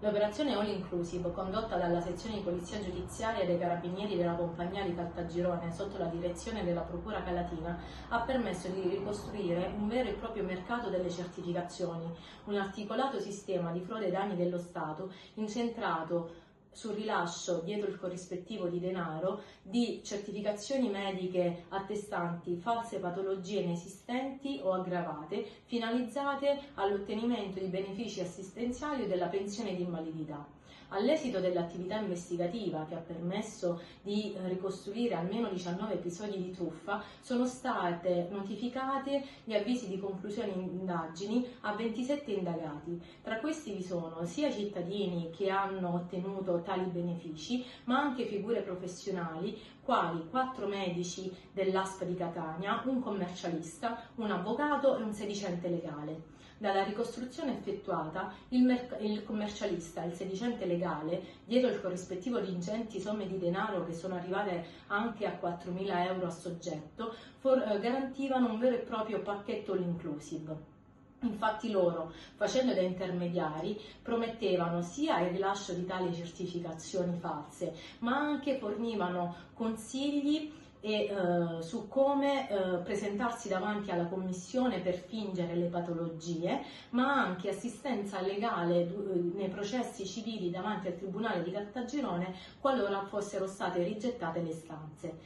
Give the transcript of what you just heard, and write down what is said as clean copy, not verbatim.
L'operazione All Inclusive, condotta dalla sezione di polizia giudiziaria dei carabinieri della compagnia di Caltagirone sotto la direzione della Procura Calatina, ha permesso di ricostruire un vero e proprio mercato delle certificazioni, un articolato sistema di frode ai danni dello Stato incentrato sul rilascio, dietro il corrispettivo di denaro, di certificazioni mediche attestanti false patologie inesistenti o aggravate, finalizzate all'ottenimento di benefici assistenziali o della pensione di invalidità. All'esito dell'attività investigativa, che ha permesso di ricostruire almeno 19 episodi di truffa, sono state notificate gli avvisi di conclusione indagini a 27 indagati. Tra questi vi sono sia cittadini che hanno ottenuto tali benefici, ma anche figure professionali quali 4 medici dell'ASP di Catania, un commercialista, un avvocato e un sedicente legale. Dalla ricostruzione effettuata, il commercialista e il sedicente legale, dietro il corrispettivo di ingenti somme di denaro che sono arrivate anche a 4.000 euro a soggetto, garantivano un vero e proprio pacchetto all inclusive. Infatti loro, facendo da intermediari, promettevano sia il rilascio di tali certificazioni false, ma anche fornivano consigli su come presentarsi davanti alla commissione per fingere le patologie, ma anche assistenza legale nei processi civili davanti al Tribunale di Caltagirone qualora fossero state rigettate le istanze.